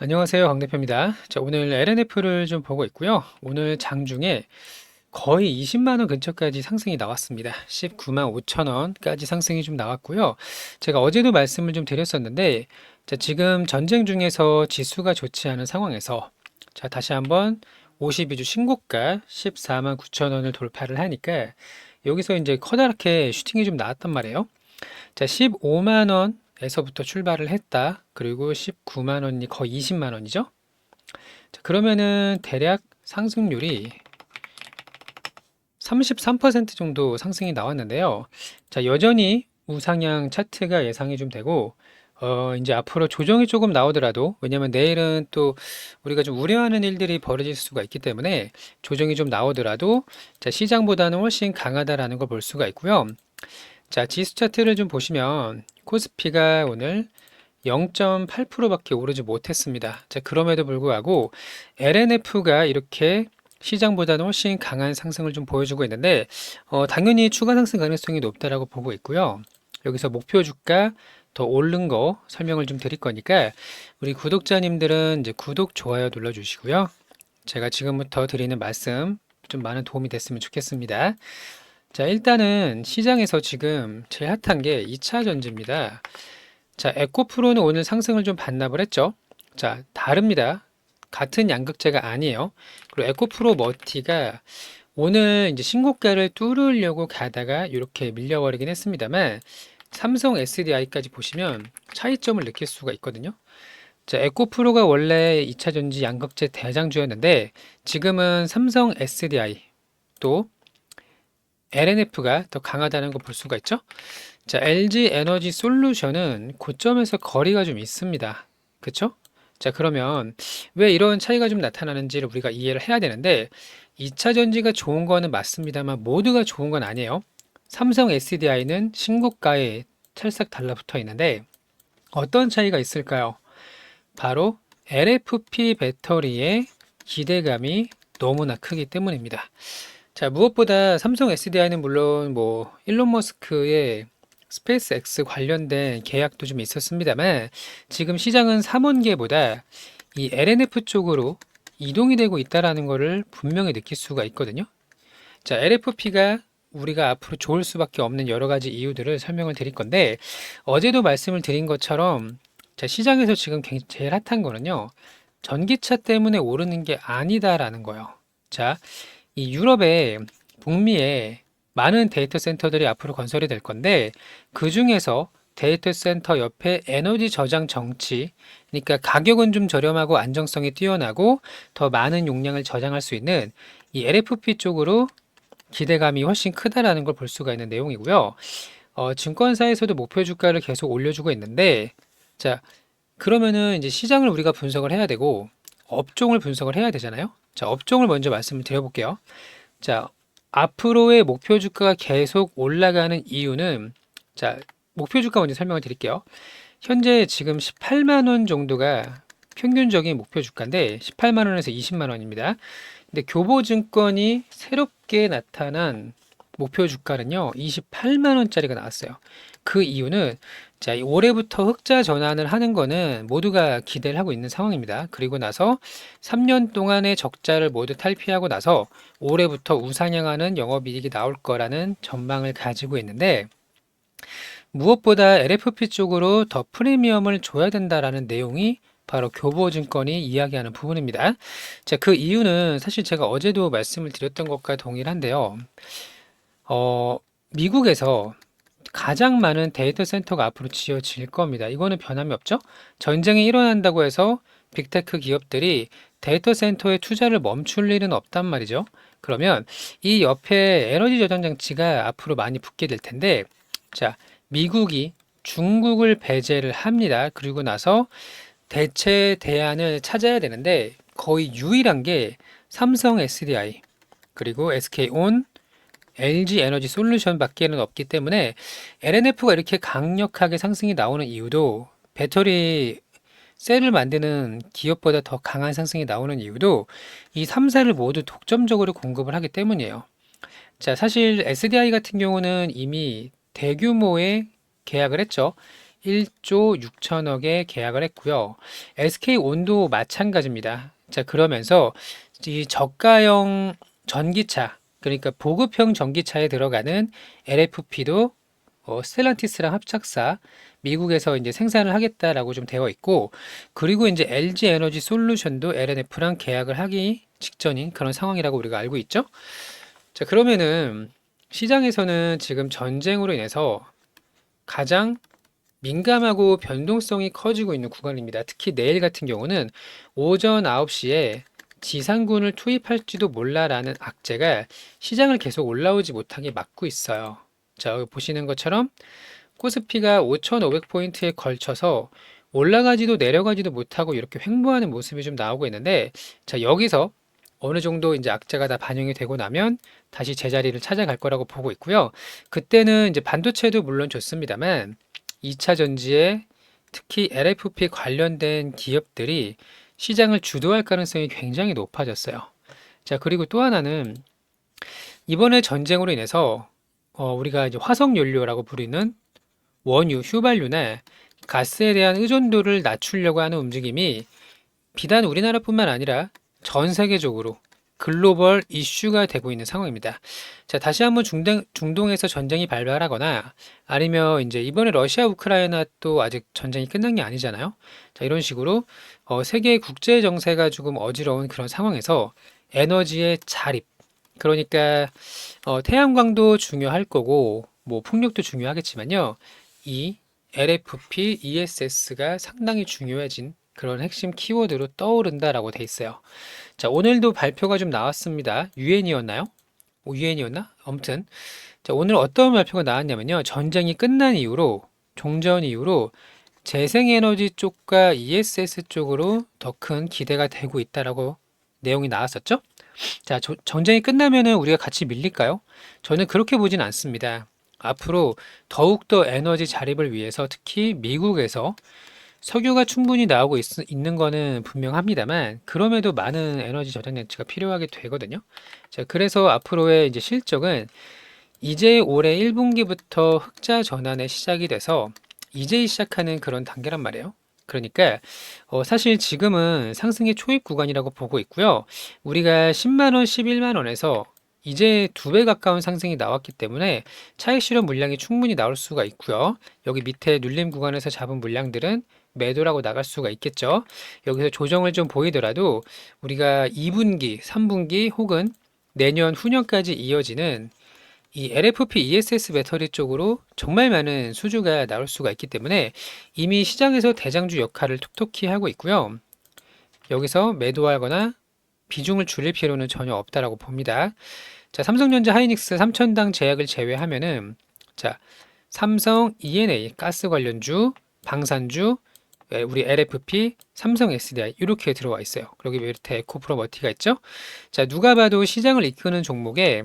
안녕하세요. 강 대표입니다. 자, 오늘 LNF를 좀 보고 있고요. 오늘 장중에 거의 20만 원 근처까지 상승이 나왔습니다. 19만 5천 원까지 상승이 좀 나왔고요. 제가 어제도 말씀을 좀 드렸었는데, 자, 지금 전쟁 중에서 지수가 좋지 않은 상황에서, 자, 다시 한번 52주 신고가 14만 9천 원을 돌파를 하니까, 여기서 이제 커다랗게 슈팅이 좀 나왔단 말이에요. 자, 15만 원에서부터 출발을 했다. 그리고 19만 원이 거의 20만 원이죠. 자, 그러면은 대략 상승률이 33% 정도 상승이 나왔는데요. 자, 여전히 우상향 차트가 예상이 좀 되고, 이제 앞으로 조정이 조금 나오더라도, 왜냐면 내일은 또 우리가 좀 우려하는 일들이 벌어질 수가 있기 때문에 조정이 좀 나오더라도, 자, 시장보다는 훨씬 강하다라는 걸 볼 수가 있고요. 자, 지수 차트를 좀 보시면 코스피가 오늘 0.8%밖에 오르지 못했습니다. 자, 그럼에도 불구하고 LNF가 이렇게 시장보다는 훨씬 강한 상승을 좀 보여주고 있는데, 당연히 추가 상승 가능성이 높다라고 보고 있고요. 여기서 목표 주가 더 오른 거 설명을 좀 드릴 거니까 우리 구독자님들은 이제 구독, 좋아요 눌러주시고요. 제가 지금부터 드리는 말씀 좀 많은 도움이 됐으면 좋겠습니다. 자, 일단은 시장에서 지금 제일 핫한 게 2차 전지입니다. 자, 에코프로는 오늘 상승을 좀 반납을 했죠. 자, 다릅니다. 같은 양극재가 아니에요. 그리고 에코프로 머티가 오늘 이제 신고가를 뚫으려고 가다가 이렇게 밀려버리긴 했습니다만, 삼성 SDI까지 보시면 차이점을 느낄 수가 있거든요. 자, 에코프로가 원래 2차 전지 양극재 대장주였는데, 지금은 삼성 SDI 또 LNF가 더 강하다는 걸 볼 수가 있죠. 자, LG 에너지 솔루션은 고점에서 거리가 좀 있습니다. 그쵸? 자, 그러면 왜 이런 차이가 좀 나타나는지를 우리가 이해를 해야 되는데, 2차 전지가 좋은 거는 맞습니다만 모두가 좋은 건 아니에요. 삼성 SDI는 신고가에 찰싹 달라붙어 있는데 어떤 차이가 있을까요? 바로 LFP 배터리의 기대감이 너무나 크기 때문입니다. 자, 무엇보다 삼성 SDI는 물론 뭐 일론 머스크의 스페이스 X 관련된 계약도 좀 있었습니다만, 지금 시장은 삼원계보다 이 LNF 쪽으로 이동이 되고 있다라는 것을 분명히 느낄 수가 있거든요. 자, LFP가 우리가 앞으로 좋을 수밖에 없는 여러 가지 이유들을 설명을 드릴 건데, 어제도 말씀을 드린 것처럼, 자, 시장에서 지금 제일 핫한 거는요, 전기차 때문에 오르는 게 아니다라는 거예요. 자, 이 유럽에, 북미에 많은 데이터 센터들이 앞으로 건설이 될 건데, 그 중에서 데이터 센터 옆에 에너지 저장 정치, 그러니까 가격은 좀 저렴하고 안정성이 뛰어나고 더 많은 용량을 저장할 수 있는 이 LFP 쪽으로 기대감이 훨씬 크다라는 걸 볼 수가 있는 내용이고요. 증권사에서도 목표 주가를 계속 올려주고 있는데, 자, 그러면은 이제 시장을 우리가 분석을 해야 되고, 업종을 분석을 해야 되잖아요. 자, 업종을 먼저 말씀을 드려볼게요. 자, 앞으로의 목표 주가가 계속 올라가는 이유는, 자, 목표 주가 먼저 설명을 드릴게요. 현재 지금 18만 원 정도가 평균적인 목표 주가인데 18만 원에서 20만 원입니다. 근데 교보증권이 새롭게 나타난 목표 주가는요, 28만 원짜리가 나왔어요. 그 이유는 자, 올해부터 흑자 전환을 하는 거는 모두가 기대를 하고 있는 상황입니다. 그리고 나서 3년 동안의 적자를 모두 탈피하고 나서 올해부터 우상향하는 영업이익이 나올 거라는 전망을 가지고 있는데, 무엇보다 LFP 쪽으로 더 프리미엄을 줘야 된다라는 내용이 바로 교보증권이 이야기하는 부분입니다. 자, 그 이유는 사실 제가 어제도 말씀을 드렸던 것과 동일한데요. 미국에서 가장 많은 데이터 센터가 앞으로 지어질 겁니다. 이거는 변함이 없죠? 전쟁이 일어난다고 해서 빅테크 기업들이 데이터 센터에 투자를 멈출 일은 없단 말이죠. 그러면 이 옆에 에너지 저장 장치가 앞으로 많이 붙게 될 텐데, 자, 미국이 중국을 배제를 합니다. 그리고 나서 대체 대안을 찾아야 되는데 거의 유일한 게 삼성 SDI 그리고 SK온, LG 에너지 솔루션 밖에는 없기 때문에 LNF가 이렇게 강력하게 상승이 나오는 이유도, 배터리 셀을 만드는 기업보다 더 강한 상승이 나오는 이유도 이 3사를 모두 독점적으로 공급을 하기 때문이에요. 자, 사실 SDI 같은 경우는 이미 대규모의 계약을 했죠. 1조 6천억에 계약을 했고요. SK온도 마찬가지입니다. 자, 그러면서 이 저가형 전기차, 그러니까 보급형 전기차에 들어가는 LFP도 스텔란티스랑 합작사 미국에서 이제 생산을 하겠다라고 좀 되어 있고, 그리고 이제 LG 에너지 솔루션도 LNF랑 계약을 하기 직전인 그런 상황이라고 우리가 알고 있죠. 자, 그러면은 시장에서는 지금 전쟁으로 인해서 가장 민감하고 변동성이 커지고 있는 구간입니다. 특히 내일 같은 경우는 오전 9시에 지상군을 투입할지도 몰라라는 악재가 시장을 계속 올라오지 못하게 막고 있어요. 자, 여기 보시는 것처럼 코스피가 5,500포인트에 걸쳐서 올라가지도 내려가지도 못하고 이렇게 횡보하는 모습이 좀 나오고 있는데, 자, 여기서 어느 정도 이제 악재가 다 반영이 되고 나면 다시 제자리를 찾아갈 거라고 보고 있고요. 그때는 이제 반도체도 물론 좋습니다만 2차 전지에 특히 LFP 관련된 기업들이 시장을 주도할 가능성이 굉장히 높아졌어요. 자, 그리고 또 하나는 이번에 전쟁으로 인해서 우리가 이제 화석 연료라고 부르는 원유, 휘발유나 가스에 대한 의존도를 낮추려고 하는 움직임이 비단 우리나라뿐만 아니라 전 세계적으로 글로벌 이슈가 되고 있는 상황입니다. 자, 다시 한번 중동에서 전쟁이 발발하거나 아니면 이제 이번에 러시아 우크라이나 또 아직 전쟁이 끝난 게 아니잖아요. 자, 이런 식으로 세계 국제 정세가 조금 어지러운 그런 상황에서 에너지의 자립, 그러니까 태양광도 중요할 거고 뭐 풍력도 중요하겠지만요. 이 LFP, ESS가 상당히 중요해진 그런 핵심 키워드로 떠오른다라고 돼 있어요. 자, 오늘도 발표가 좀 나왔습니다. 유엔이었나요? 유엔이었나? 아무튼 자, 오늘 어떤 발표가 나왔냐면요. 전쟁이 끝난 이후로, 종전 이후로 재생에너지 쪽과 ESS 쪽으로 더 큰 기대가 되고 있다라고 내용이 나왔었죠. 자, 전쟁이 끝나면은 우리가 같이 밀릴까요? 저는 그렇게 보진 않습니다. 앞으로 더욱더 에너지 자립을 위해서 특히 미국에서 석유가 충분히 나오고 있는 거는 분명합니다만, 그럼에도 많은 에너지 저장 장치가 필요하게 되거든요. 자, 그래서 앞으로의 이제 실적은 이제 올해 1분기부터 흑자 전환에 시작이 돼서 이제 시작하는 그런 단계란 말이에요. 그러니까 사실 지금은 상승의 초입 구간이라고 보고 있고요. 우리가 10만 원, 11만 원에서 이제 2배 가까운 상승이 나왔기 때문에 차익 실현 물량이 충분히 나올 수가 있고요. 여기 밑에 눌림 구간에서 잡은 물량들은 매도라고 나갈 수가 있겠죠. 여기서 조정을 좀 보이더라도 우리가 2분기, 3분기 혹은 내년 후년까지 이어지는 이 LFP ESS 배터리 쪽으로 정말 많은 수주가 나올 수가 있기 때문에 이미 시장에서 대장주 역할을 톡톡히 하고 있고요. 여기서 매도하거나 비중을 줄일 필요는 전혀 없다라고 봅니다. 자, 삼성전자 하이닉스 3천당 제약을 제외하면은 자, 삼성 E&A 가스 관련주, 방산주, 우리 LFP, 삼성 SDI 이렇게 들어와 있어요. 그리고 밑에 에코프로머티가 있죠. 자, 누가 봐도 시장을 이끄는 종목에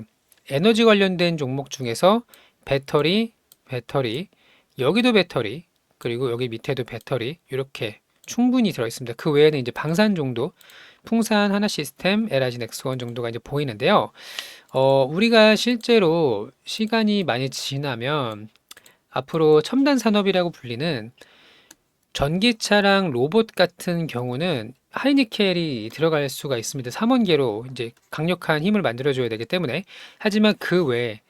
에너지 관련된 종목 중에서 배터리, 여기도 배터리, 그리고 여기 밑에도 배터리 이렇게 충분히 들어 있습니다. 그 외에는 이제 방산 정도, 풍산, 하나시스템, LIG 넥스원 정도가 이제 보이는데요. 우리가 실제로 시간이 많이 지나면 앞으로 첨단 산업이라고 불리는 전기차랑 로봇 같은 경우는 하이니켈이 들어갈 수가 있습니다. 삼원계로 이제 강력한 힘을 만들어줘야 되기 때문에. 하지만 그 외에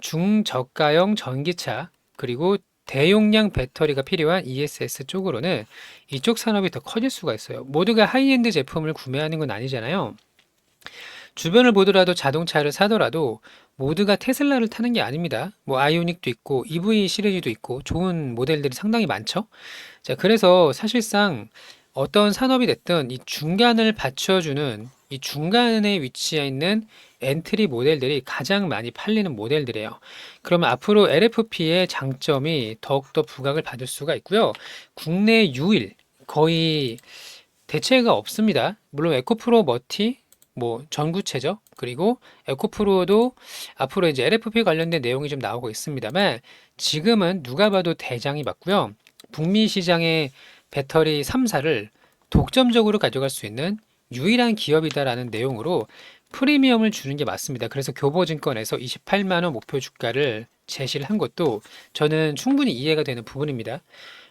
중저가형 전기차 그리고 대용량 배터리가 필요한 ESS 쪽으로는 이쪽 산업이 더 커질 수가 있어요. 모두가 하이엔드 제품을 구매하는 건 아니잖아요. 주변을 보더라도 자동차를 사더라도 모두가 테슬라를 타는 게 아닙니다. 뭐 아이오닉도 있고 EV 시리즈도 있고 좋은 모델들이 상당히 많죠. 자, 그래서 사실상 어떤 산업이 됐든 이 중간을 받쳐주는 이 중간에 위치해 있는 엔트리 모델들이 가장 많이 팔리는 모델들이에요. 그러면 앞으로 LFP의 장점이 더욱더 부각을 받을 수가 있고요. 국내 유일 거의 대체가 없습니다. 물론 에코프로 머티 뭐 전구체죠. 그리고 에코프로도 앞으로 이제 LFP 관련된 내용이 좀 나오고 있습니다만 지금은 누가 봐도 대장이 맞고요. 북미 시장의 배터리 3사를 독점적으로 가져갈 수 있는 유일한 기업이다라는 내용으로 프리미엄을 주는 게 맞습니다. 그래서 교보증권에서 28만 원 목표 주가를 제시를 한 것도 저는 충분히 이해가 되는 부분입니다.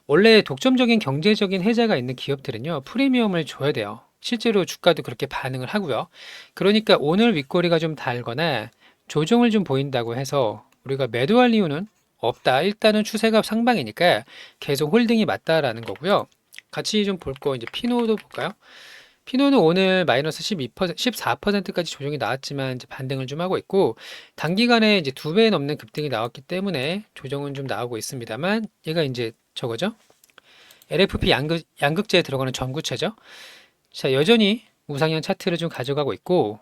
원래 독점적인 경제적인 혜자가 있는 기업들은요, 프리미엄을 줘야 돼요. 실제로 주가도 그렇게 반응을 하고요. 그러니까 오늘 윗꼬리가 좀 달거나 조정을 좀 보인다고 해서 우리가 매도할 이유는 없다. 일단은 추세가 상방이니까 계속 홀딩이 맞다라는 거고요. 같이 좀 볼 거 이제 피노도 볼까요? 피노는 오늘 마이너스 12%, 14%까지 조정이 나왔지만 이제 반등을 좀 하고 있고 단기간에 이제 2배 넘는 급등이 나왔기 때문에 조정은 좀 나오고 있습니다만 얘가 이제 저거죠. LFP 양극재에 들어가는 전구체죠. 자, 여전히 우상향 차트를 좀 가져가고 있고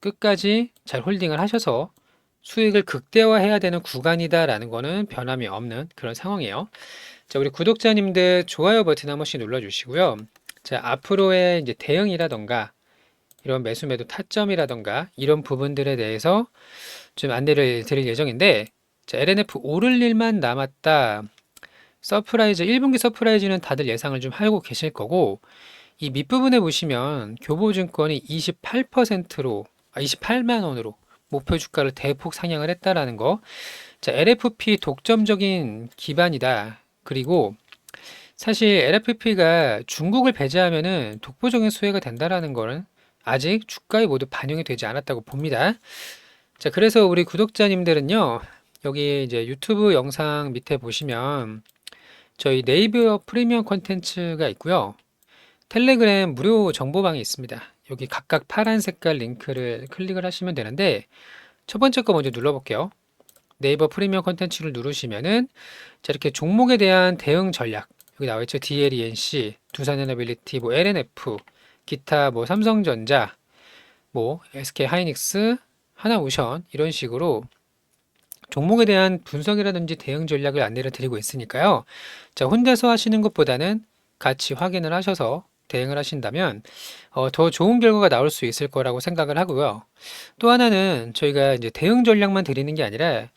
끝까지 잘 홀딩을 하셔서 수익을 극대화해야 되는 구간이다라는 거는 변함이 없는 그런 상황이에요. 자, 우리 구독자님들 좋아요 버튼 한 번씩 눌러주시고요. 자, 앞으로의 이제 대응이라던가 이런 매수 매도 타점이라던가 이런 부분들에 대해서 좀 안내를 드릴 예정인데, 자, LNF 오를 일만 남았다. 서프라이즈 1분기 서프라이즈는 다들 예상을 좀 하고 계실 거고, 이 밑부분에 보시면 교보증권이 28%로 28만 원으로 목표 주가를 대폭 상향을 했다라는 거. 자, LFP 독점적인 기반이다. 그리고 사실 LFP가 중국을 배제하면은 독보적인 수혜가 된다라는 거는 아직 주가에 모두 반영이 되지 않았다고 봅니다. 자, 그래서 우리 구독자님들은요, 여기 이제 유튜브 영상 밑에 보시면 저희 네이버 프리미엄 콘텐츠가 있고요. 텔레그램 무료 정보방이 있습니다. 여기 각각 파란 색깔 링크를 클릭을 하시면 되는데 첫 번째 거 먼저 눌러볼게요. 네이버 프리미엄 콘텐츠를 누르시면은 자, 이렇게 종목에 대한 대응 전략 여기 나와 있죠. DLENC, 두산에너빌리티, 뭐 LNF, 기타 뭐 삼성전자, 뭐 SK하이닉스, 하나오션 이런 식으로 종목에 대한 분석이라든지 대응 전략을 안내를 드리고 있으니까요. 자, 혼자서 하시는 것보다는 같이 확인을 하셔서 대응을 하신다면 더 좋은 결과가 나올 수 있을 거라고 생각을 하고요. 또 하나는 저희가 이제 대응 전략만 드리는 게 아니라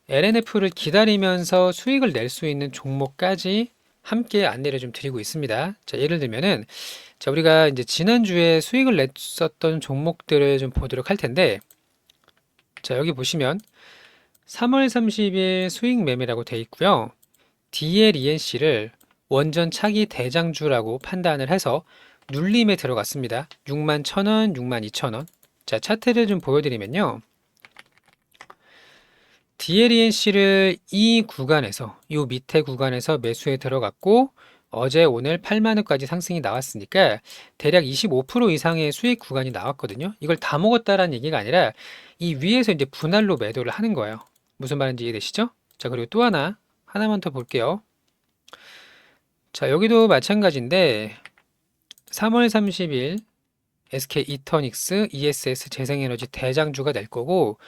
LNF를 기다리면서 수익을 낼 수 있는 종목까지 함께 안내를 좀 드리고 있습니다. 자, 예를 들면은 자, 우리가 이제 지난주에 수익을 냈었던 종목들을 좀 보도록 할 텐데 자, 여기 보시면 3월 30일 수익 매매라고 되어 있고요. DLENC를 원전 차기 대장주라고 판단을 해서 눌림에 들어갔습니다. 6만 1,000원, 6만 2천원. 자, 차트를 좀 보여드리면요. DLENC를 이 구간에서, 이 밑에 구간에서 매수에 들어갔고, 어제 오늘 8만원까지 상승이 나왔으니까 대략 25% 이상의 수익 구간이 나왔거든요. 이걸 다 먹었다라는 얘기가 아니라 이 위에서 이제 분할로 매도를 하는 거예요. 무슨 말인지 이해되시죠? 자, 그리고 또 하나만 더 볼게요. 자, 여기도 마찬가지인데 3월 30일 SK 이터닉스, ESS 재생에너지 대장주가 될 거고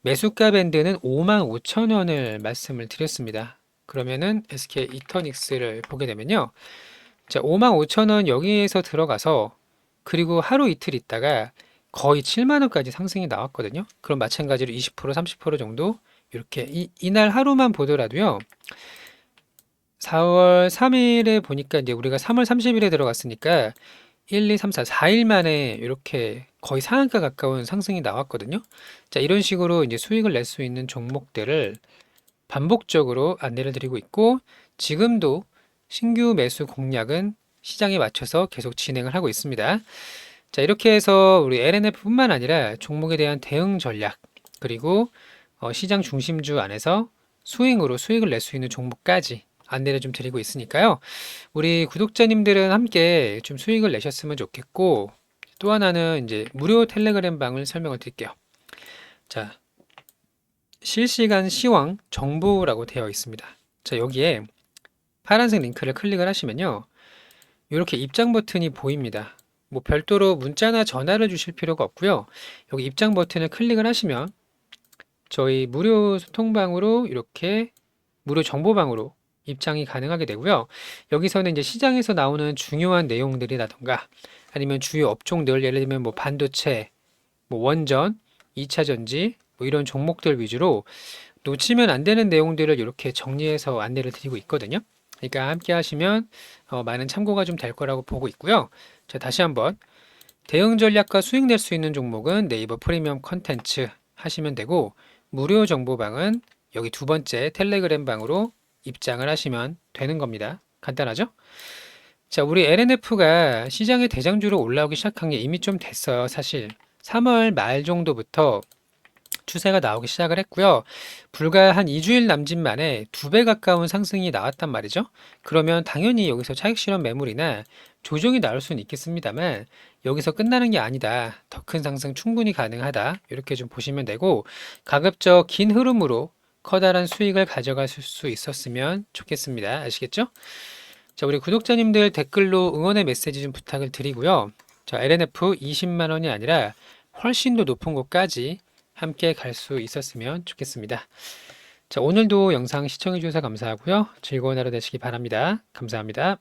매수가 밴드는 55,000원을 말씀을 드렸습니다. 그러면은 SK 이터닉스를 보게 되면요. 자, 55,000원 여기에서 들어가서 그리고 하루 이틀 있다가 거의 7만원까지 상승이 나왔거든요. 그럼 마찬가지로 20%, 30% 정도 이렇게 이날 하루만 보더라도요. 4월 3일에 보니까 이제 우리가 3월 30일에 들어갔으니까 1, 2, 3, 4, 4일 만에 이렇게 거의 상한가 가까운 상승이 나왔거든요. 자, 이런 식으로 이제 수익을 낼 수 있는 종목들을 반복적으로 안내를 드리고 있고, 지금도 신규 매수 공략은 시장에 맞춰서 계속 진행을 하고 있습니다. 자, 이렇게 해서 우리 LNF뿐만 아니라 종목에 대한 대응 전략, 그리고 시장 중심주 안에서 수익으로 수익을 낼 수 있는 종목까지 안내를 좀 드리고 있으니까요. 우리 구독자님들은 함께 좀 수익을 내셨으면 좋겠고, 또 하나는 이제 무료 텔레그램 방을 설명을 드릴게요. 자, 실시간 시황 정보라고 되어 있습니다. 자, 여기에 파란색 링크를 클릭을 하시면요. 이렇게 입장 버튼이 보입니다. 뭐 별도로 문자나 전화를 주실 필요가 없고요. 여기 입장 버튼을 클릭을 하시면 저희 무료 소통방으로 이렇게 무료 정보방으로 입장이 가능하게 되고요. 여기서는 이제 시장에서 나오는 중요한 내용들이라던가 아니면 주요 업종들 예를 들면 뭐 반도체, 뭐 원전, 2차 전지 뭐 이런 종목들 위주로 놓치면 안 되는 내용들을 이렇게 정리해서 안내를 드리고 있거든요. 그러니까 함께 하시면 많은 참고가 좀 될 거라고 보고 있고요. 자, 다시 한번 대응 전략과 수익 낼 수 있는 종목은 네이버 프리미엄 컨텐츠 하시면 되고 무료 정보방은 여기 두 번째 텔레그램 방으로 입장을 하시면 되는 겁니다. 간단하죠? 자, 우리 LNF가 시장의 대장주로 올라오기 시작한 게 이미 좀 됐어요. 사실 3월 말 정도부터 추세가 나오기 시작을 했고요. 불과 한 2주일 남짓 만에 2배 가까운 상승이 나왔단 말이죠. 그러면 당연히 여기서 차익 실현 매물이나 조정이 나올 수는 있겠습니다만 여기서 끝나는 게 아니다. 더 큰 상승 충분히 가능하다. 이렇게 좀 보시면 되고 가급적 긴 흐름으로 커다란 수익을 가져갈 수 있었으면 좋겠습니다. 아시겠죠? 자, 우리 구독자님들 댓글로 응원의 메시지 좀 부탁을 드리고요. 자, LNF 20만 원이 아니라 훨씬 더 높은 곳까지 함께 갈 수 있었으면 좋겠습니다. 자, 오늘도 영상 시청해 주셔서 감사하고요. 즐거운 하루 되시기 바랍니다. 감사합니다.